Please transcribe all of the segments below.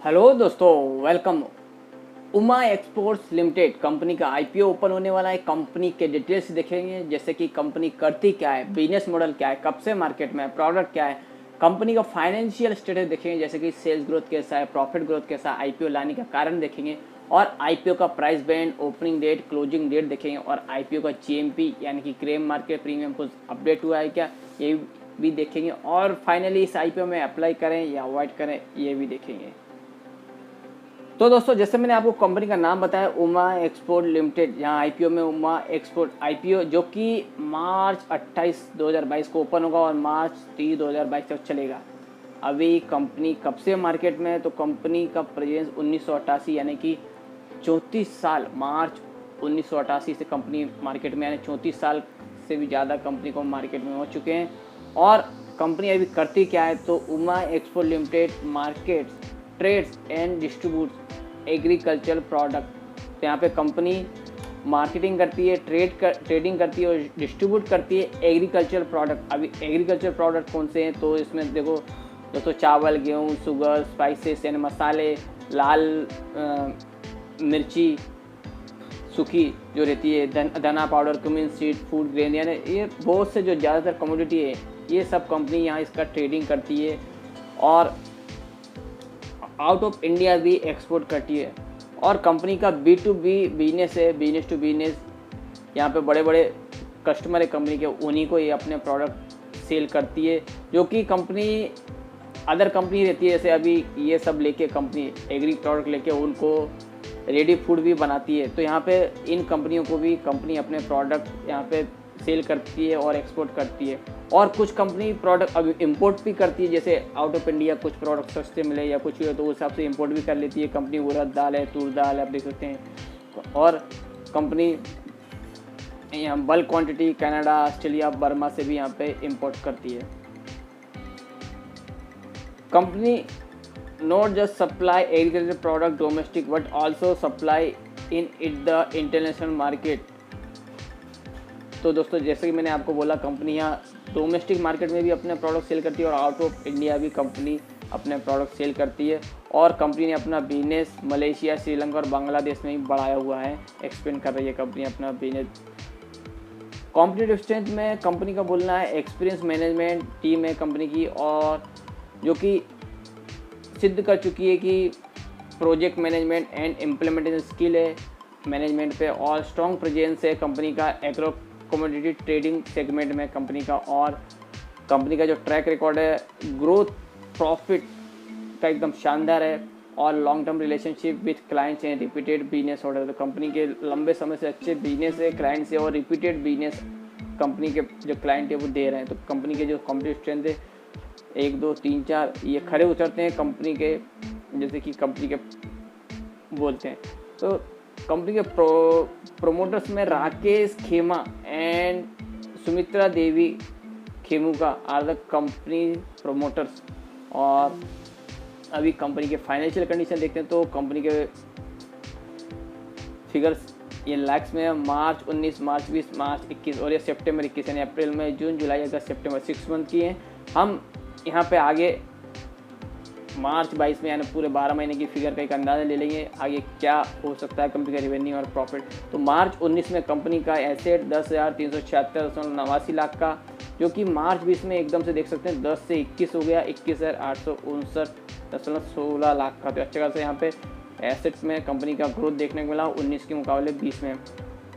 Hello दोस्तों, welcome. Uma exports limited company का IPO open होने वाला है। कंपनी के डिटेल्स देखेंगे, जैसे कि कंपनी करती क्या है, बिजनेस मॉडल क्या है, कब से मार्केट में है, प्रोडक्ट क्या है, कंपनी का फाइनेंशियल स्टेटस देखेंगे, जैसे कि सेल्स ग्रोथ कैसा है, प्रॉफिट ग्रोथ कैसा है, आईपीओ लाने का कारण देखेंगे और आईपीओ का price band, opening date, closing date देखेंगे और आईपीओ का जीएमपी यानी कि क्लेम मार्केट प्रीमियम कुछ अपडेट हुआ है क्या, ये भी देखेंगे और फाइनली इस आईपीओ में अप्लाई करें या अवॉइड करें, ये भी देखेंगे। तो दोस्तों, जैसे मैंने आपको कंपनी का नाम बताया, उमा एक्सपोर्ट लिमिटेड, यहाँ आईपीओ में उमा एक्सपोर्ट आईपीओ जो कि मार्च 28 2022 को ओपन होगा और मार्च 30 2022 तक चलेगा। अभी कंपनी कब से मार्केट में है, तो कंपनी का प्रेजेंस 1988 यानी कि 34 साल, मार्च 1988 से कंपनी मार्केट में, यानी 34 साल से भी ज़्यादा कंपनी को मार्केट में हो चुके हैं। और कंपनी अभी करती क्या है, तो Uma export limited markets, trades and distribute agriculture product. तो यहाँ पे कंपनी मार्केटिंग करती है, ट्रेडिंग करती है और डिस्ट्रीब्यूट करती है एग्रीकल्चर प्रोडक्ट। अभी एग्रीकल्चर प्रोडक्ट कौन से हैं, तो इसमें देखो दोस्तों, चावल, गेहूँ, शुगर, स्पाइसेस यानी मसाले, लाल मिर्ची सूखी जो रहती है, धना powder, cumin seed, food grain, यानी ये बहुत से जो ज़्यादातर कमोडिटी है, ये सब कंपनी यहाँ इसका ट्रेडिंग करती है और आउट ऑफ इंडिया भी एक्सपोर्ट करती है। और कंपनी का B2B बिजनेस है, बिजनेस टू बिजनेस। यहाँ पे बड़े बड़े कस्टमर है कंपनी के, उन्हीं को ये अपने प्रोडक्ट सेल करती है, जो कि कंपनी अदर कंपनी रहती है, जैसे अभी ये सब लेके कंपनी एग्री प्रोडक्ट लेके उनको रेडी फूड भी बनाती है। तो यहाँ पे इन कंपनियों को भी कंपनी अपने प्रोडक्ट यहाँ पे सेल करती है और एक्सपोर्ट करती है। और कुछ कंपनी प्रोडक्ट अभी इंपोर्ट भी करती है, जैसे आउट ऑफ इंडिया कुछ प्रोडक्ट सस्ते मिले या कुछ हो तो उस हिसाब से इंपोर्ट भी कर लेती है कंपनी। उड़द दाल है, तूर दाल है, आप देख सकते हैं। और कंपनी यहाँ bulk quantity Canada, Australia, Burma से भी यहाँ पे इंपोर्ट करती है। Company not just supply agriculture product domestic but also supply in it the international market. तो दोस्तों, जैसे कि मैंने आपको बोला, कंपनी यहाँ डोमेस्टिक मार्केट में भी अपने प्रोडक्ट सेल करती है और आउट ऑफ इंडिया भी कंपनी अपने प्रोडक्ट सेल करती है। और कंपनी ने अपना बिजनेस मलेशिया, श्रीलंका और बांग्लादेश में भी बढ़ाया हुआ है, एक्सपेंड कर रही है कंपनी अपना बिजनेस। कॉम्पिटिटिव स्ट्रेंथ में कंपनी का बोलना है, एक्सपीरियंस मैनेजमेंट टीम है कंपनी की, और जो कि सिद्ध कर चुकी है कि project management and implementation skill है मैनेजमेंट पे, और स्ट्रॉन्ग प्रेजेंस है कंपनी का एग्रो कमोडिटी ट्रेडिंग सेगमेंट में कंपनी का। और कंपनी का जो ट्रैक रिकॉर्ड है ग्रोथ प्रॉफिट का एकदम शानदार है, और long term relationship with clients and repeated business order. तो कंपनी के लंबे समय से अच्छे बिजनेस है क्लाइंट से, और रिपीटेड बिजनेस कंपनी के जो क्लाइंट है वो दे रहे हैं। तो कंपनी के जो कॉम्पिटिटिव स्ट्रेंथ है 1 2 3 4 ये खड़े उतरते हैं कंपनी के, जैसे कि कंपनी के बोलते हैं। तो कंपनी के प्रोमोटर्स में Rakesh Khema and Sumitra Devi Khemuka are the company promoters. और अभी कंपनी के फाइनेंशियल कंडीशन देखते हैं, तो कंपनी के फिगर्स ये लैक्स में, मार्च 19, मार्च 20, मार्च 21 और ये सितंबर 21, यानी अप्रैल मई जून जुलाई अगस्त सितंबर 6 मंथ की हैं। हम यहाँ पे आगे मार्च 22 में यानी पूरे 12 महीने की फिगर का एक अंदाज़ा ले लेंगे आगे क्या हो सकता है कंपनी का रेवेन्यू और प्रॉफिट। तो मार्च 19 में कंपनी का एसेट 10,376.89 लाख का, जो कि मार्च 20 में एकदम से देख सकते हैं 10 से 21 हो गया, 21,859.16 लाख का। तो अच्छा खासा यहाँ पे एसेट्स में कंपनी का ग्रोथ देखने को मिला 19 के मुकाबले 20 में,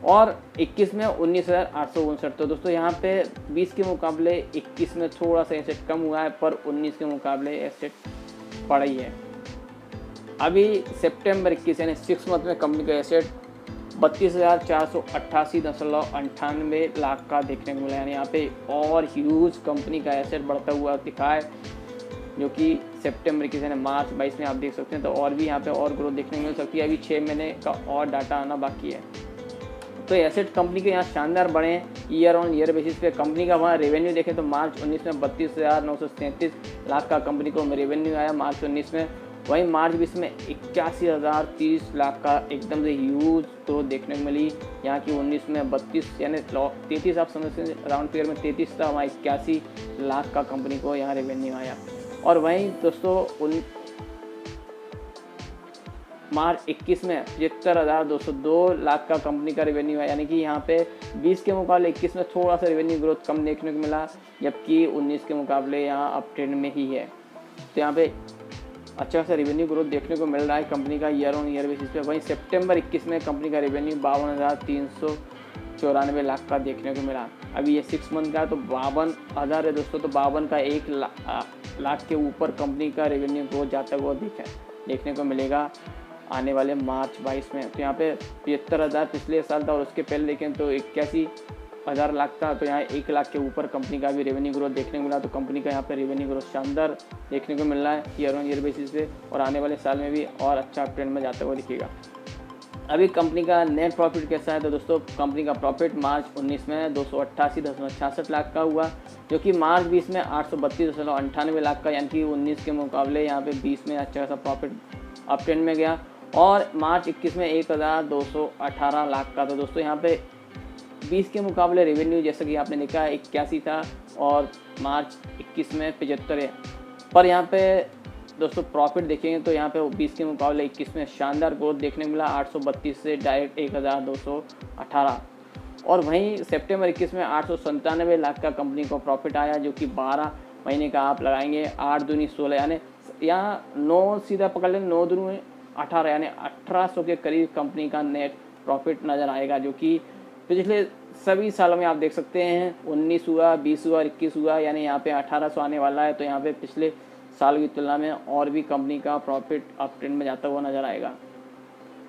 और 21 में 19,859। तो दोस्तों यहाँ पे 20 के मुकाबले 21 में थोड़ा सा एसेट कम हुआ है, पर 19 के मुकाबले एसेट पड़ी है। अभी सितंबर 21 यानी 6 मंथ में कंपनी का एसेट 32,488.98 लाख का देखने को मिला, यानी यहाँ पे और ह्यूज कंपनी का एसेट बढ़ता हुआ दिखा है, जो कि सितंबर 21 यानी मार्च 22 में आप देख सकते हैं। तो और भी यहाँ पे और ग्रोथ देखने को मिल सकती है। अभी 6 महीने का और डाटा आना बाकी है। तो एसेट कंपनी के यहाँ शानदार बढ़े हैं ईयर ऑन ईयर बेसिस पे। कंपनी का वहाँ रेवेन्यू देखें तो मार्च 19 में 32,937 लाख का कंपनी को रेवेन्यू आया मार्च 19 में। वहीं मार्च 20 में 81,030 लाख का एकदम से ह्यूज ग्रोथ देखने को मिली। यहाँ की 19 में 32 यानी 33 आप समझते हैं, राउंड फिगर में 33 था, वहाँ 81 लाख का कंपनी को यहाँ रेवेन्यू आया। और वहीं दोस्तों मार्च 21 में 75,202 लाख का कंपनी का रेवेन्यू है, यानी कि यहाँ पे 20 के मुकाबले 21 में थोड़ा सा रेवेन्यू ग्रोथ कम देखने को मिला, जबकि 19 के मुकाबले यहाँ अप ट्रेंड में ही है। तो यहाँ पे अच्छा खासा रेवेन्यू ग्रोथ देखने को मिल रहा है कंपनी का ईयर ऑन ईयर बेसिस पे। वहीं सितंबर 21 में कंपनी का रेवेन्यू 52,394 लाख का देखने को मिला। अभी ये 6 मंथ का है तो 52,000 है दोस्तों, तो 52 का 1 लाख के ऊपर कंपनी का रेवेन्यू ग्रोथ जाता हुआ देखने को मिलेगा आने वाले मार्च 22 में। तो यहाँ पे 75,000 पिछले साल था और उसके पहले देखें तो 81,000 लाख था, तो यहाँ 1 लाख के ऊपर कंपनी का भी रेवेन्यू ग्रोथ देखने को मिला। तो कंपनी का यहाँ पे रेवेन्यू ग्रोथ शानदार देखने को मिल रहा है ईयर ऑन ईयर बेसिस पे, और आने वाले साल में भी और अच्छा ट्रेंड में जाता हुआ दिखेगा। अभी कंपनी का नेट प्रॉफिट कैसा है, तो दोस्तों कंपनी का प्रॉफिट मार्च 19 में 288.66 लाख का हुआ, जो कि मार्च 20 में 832.98 लाख का, यानी कि 19 के मुकाबले यहाँ पे 20 में अच्छा खासा प्रॉफिट अप ट्रेंड में गया। और मार्च 21 में 1,218 लाख का। तो दोस्तों यहाँ पे 20 के मुकाबले रेवेन्यू जैसा कि आपने देखा 81 था और मार्च 21 में 75 है। पर यहाँ पे दोस्तों प्रॉफिट देखेंगे तो यहाँ पे 20 के मुकाबले 21 में शानदार ग्रोथ देखने को मिला, 832 से डायरेक्ट 1,218। और वहीं सितंबर 21 में 897 लाख का कंपनी को प्रॉफिट आया, जो कि 12 महीने का आप लगाएंगे 8 दूनी 16, यानी यहाँ 9 सीधा पकड़ लें, 9 दूनी 18, यानी 1800 के करीब कंपनी का नेट प्रॉफिट नज़र आएगा, जो कि पिछले सभी सालों में आप देख सकते हैं 19 हुआ, 20 हुआ, 21 हुआ, यानी यहाँ पे 1800 आने वाला है। तो यहाँ पे पिछले साल की तुलना में और भी कंपनी का प्रॉफिट अप ट्रेंड में जाता हुआ नजर आएगा।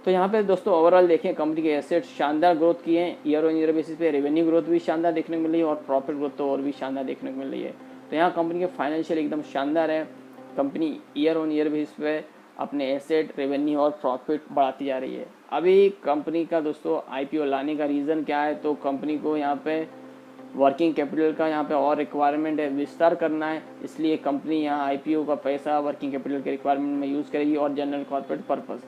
तो यहाँ पे दोस्तों ओवरऑल देखें कंपनी के एसेट शानदार ग्रोथ किए हैं ईयर ऑन ईयर बेसिस पे, रेवेन्यू ग्रोथ भी शानदार देखने को मिल रही है और प्रॉफिट ग्रोथ तो और भी शानदार देखने को मिल रही है। तो यहाँ कंपनी के फाइनेंशियल एकदम शानदार है, company year on year basis पे अपने एसेट, रेवेन्यू और प्रॉफिट बढ़ाती जा रही है। अभी कंपनी का दोस्तों आईपीओ लाने का रीज़न क्या है, तो कंपनी को यहाँ पे वर्किंग कैपिटल का यहाँ पे और रिक्वायरमेंट है, विस्तार करना है, इसलिए कंपनी यहाँ आईपीओ का पैसा वर्किंग कैपिटल के रिक्वायरमेंट में यूज़ करेगी और जनरल कॉर्पोरेट पर्पस।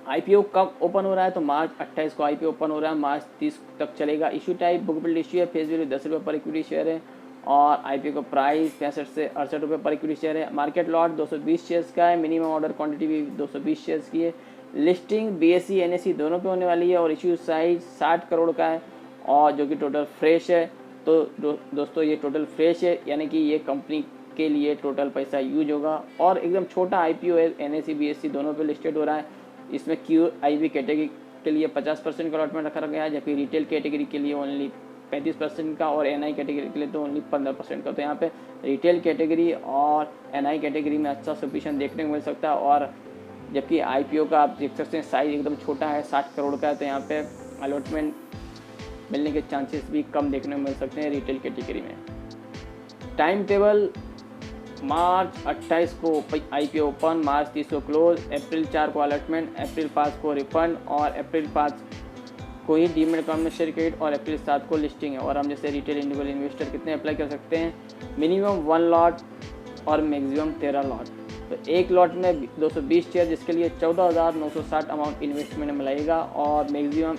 आईपीओ कब ओपन हो रहा है, तो मार्च 28 को आईपीओ ओपन हो रहा है, मार्च 30 तक चलेगा। Issue type book build issue है, फेस वैल्यू 10 रुपये पर इक्विटी शेयर है और आईपीओ का प्राइस 65 से 68 रुपये पर इक्विटी शेयर है। मार्केट लॉट 220 शेयर्स का है, मिनिमम ऑर्डर क्वांटिटी भी 220 शेयर्स की है। लिस्टिंग बीएसई एनएसई दोनों पे होने वाली है और इशू साइज 60 करोड़ का है और जो कि टोटल फ्रेश है। तो दोस्तों ये टोटल फ्रेश है, यानी कि ये कंपनी के लिए टोटल पैसा यूज होगा और एकदम छोटा आईपीओ है, एनएसई बीएसई दोनों पे लिस्टेड हो रहा है। इसमें क्यूआईबी कैटेगरी के लिए 50% का अलॉटमेंट रखा गया है, जबकि रिटेल कैटेगरी के लिए ओनली 35% का और एनआई कैटेगरी के लिए तो ओनली 15% का। तो यहाँ पे रिटेल कैटेगरी और एनआई कैटेगरी में अच्छा सब्सक्रिप्शन देखने को मिल सकता है, और जबकि आईपीओ का आप देख सकते हैं साइज एकदम छोटा है, 60 करोड़ का है, तो यहाँ पे अलॉटमेंट मिलने के चांसेस भी कम देखने को मिल सकते हैं रिटेल कैटेगरी में। टाइम टेबल मार्च 28 को आईपीओ ओपन, मार्च 30 को क्लोज, अप्रैल 4 को अलॉटमेंट, अप्रैल 5 को रिफंड और अप्रैल 5 को ही डीमेट अकाउंट में शेयर क्रेडिट और अप्रैल 7 को लिस्टिंग है। और हम जैसे रिटेल इंडिविजुअल इन्वेस्टर कितने अप्लाई कर सकते हैं, मिनिमम 1 लॉट और मैक्सिमम 13 लॉट। तो एक लॉट में 220 शेयर जिसके लिए 14,960 अमाउंट इन्वेस्टमेंट में लगेगा और मैक्सिमम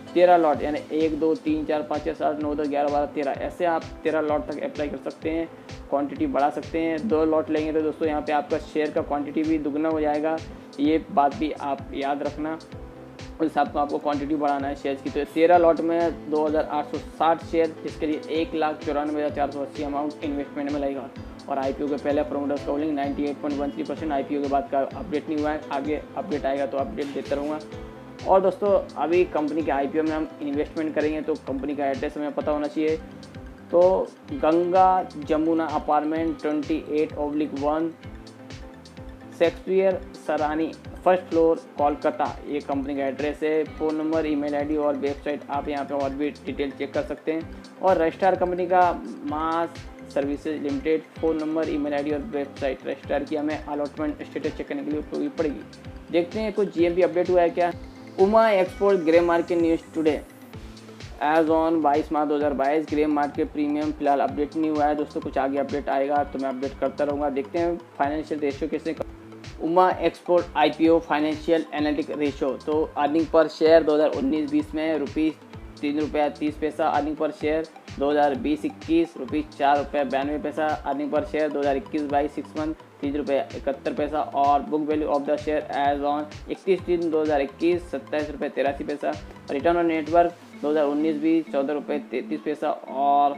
13 लॉट यानी 1 2 3 4 5 6 7 9 10 11 12 13, ऐसे आप 13 लॉट तक अप्लाई कर सकते हैं, क्वांटिटी बढ़ा सकते हैं। 2 लॉट लेंगे तो दोस्तों यहाँ पे आपका शेयर का क्वांटिटी भी दुगना हो जाएगा, ये बात भी आप याद रखना। उस हिसाब को आपको क्वांटिटी बढ़ाना है शेयर्स की। तो 13 लॉट में 2,860 शेयर जिसके लिए 1,94,480 अमाउंट इन्वेस्टमेंट में लगेगा। और आईपीओ के पहले प्रोमोटर्स का होल्डिंग 98.13%, आईपीओ के बाद का अपडेट नहीं हुआ है, आगे अपडेट आएगा तो अपडेट देता रहूँगा। और दोस्तों अभी कंपनी के आईपीओ में हम इन्वेस्टमेंट करेंगे तो कंपनी का एड्रेस हमें पता होना चाहिए। तो Ganga Jamuna apartment 28/1 Shakespeare Sarani first floor Kolkata, ये कंपनी का एड्रेस है। फ़ोन नंबर, ईमेल आईडी और वेबसाइट आप यहाँ पे और भी डिटेल चेक कर सकते हैं। और रजिस्ट्रार कंपनी का MAS services limited, phone number, email ID और वेबसाइट। रजिस्ट्रार की हमें अलॉटमेंट स्टेटस चेक करने के लिए उपयोगी पड़ेगी। देखते हैं कुछ जीएमपी अपडेट हुआ है क्या। Uma export grey market news today as on 22 March 2022, grey market premium फिलहाल अपडेट नहीं हुआ है दोस्तों, कुछ आगे अपडेट आएगा तो मैं अपडेट करता रहूँगा। देखते हैं फाइनेंशियल रेशियो कैसे। Uma export IPO financial analytic ratio, तो अर्निंग पर शेयर 2019-20 में ₹3.30, earning per share 2020-21 ₹4.92। Earning per share 2021-22 6 month ₹30.71। और book value of the share as on 31/3/2021 ₹27.83। Return on network 2019-20 ₹14.33। और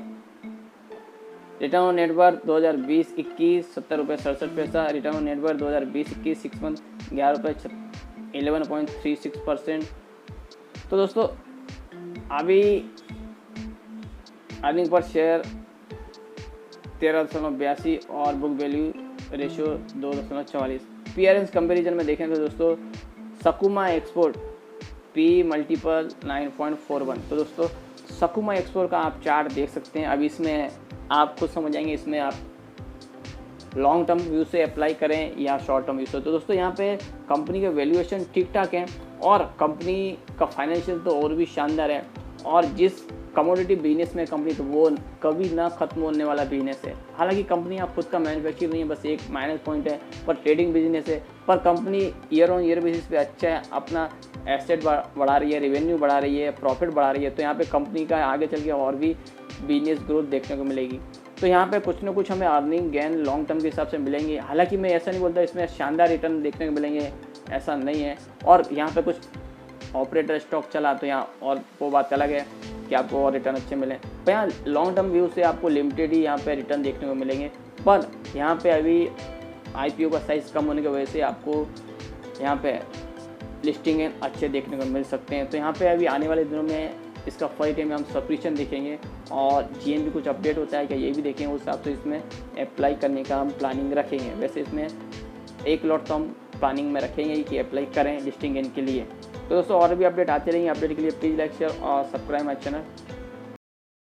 return on network 2020-21 ₹70.67। Return on network 2020-21 6 month 11.36%। तो दोस्तों अभी earning per share 13.82 और book value ratio 2.44। पीआरएंस comparison में देखें तो दोस्तों सकुमा एक्सपोर्ट पी मल्टीपल 9.41। तो दोस्तों सकुमा एक्सपोर्ट का आप चार्ट देख सकते हैं। अभी इसमें आप खुद समझ जाएंगे, इसमें आप लॉन्ग टर्म व्यू से अप्लाई करें या शॉर्ट टर्म व्यू से। तो दोस्तों यहाँ पे कंपनी के वैल्यूएशन ठीक ठाक है और कंपनी का फाइनेंशियल तो और भी शानदार है। और जिस कमोडिटी बिजनेस में कंपनी, तो वो कभी ना खत्म होने वाला बिजनेस है। हालांकि कंपनी आप खुद का मैन्युफैक्चर नहीं है, बस एक माइनस पॉइंट है, पर ट्रेडिंग बिजनेस है। पर company year on year basis पे अच्छा है, अपना एसेट बढ़ा रही है, रेवेन्यू बढ़ा रही है, प्रॉफिट बढ़ा रही है। तो यहाँ पे कंपनी का आगे चल के और भी बिजनेस ग्रोथ देखने को मिलेगी। तो यहाँ पे कुछ ना कुछ हमें अर्निंग गेन लॉन्ग टर्म के हिसाब से मिलेंगे। हालांकि मैं ऐसा नहीं बोलता इसमें शानदार रिटर्न देखने को मिलेंगे, ऐसा नहीं है। और यहाँ पे कुछ ऑपरेटर स्टॉक चला तो यहाँ और वो बात अलग है कि आपको और रिटर्न अच्छे मिले। पर यहाँ लॉन्ग टर्म व्यू से आपको लिमिटेड ही यहाँ पे रिटर्न देखने को मिलेंगे। पर यहाँ पे अभी आईपीओ का साइज़ कम होने की वजह से आपको यहाँ पे लिस्टिंग अच्छे देखने को मिल सकते हैं। तो यहाँ पे अभी आने वाले दिनों में इसका फर्स्ट टाइम हम सब्सक्रिप्शन देखेंगे और जीएन भी कुछ अपडेट होता है क्या, ये भी देखेंगे। उस हिसाब से इसमें अप्लाई करने का हम प्लानिंग रखेंगे। वैसे इसमें एक लॉट तो हम प्लानिंग में रखेंगे कि अप्लाई करें लिस्टिंग गेन के लिए। तो दोस्तों और भी अपडेट आते रहेंगे। अपडेट के लिए प्लीज़ लाइक शेयर और सब्सक्राइब माय चैनल।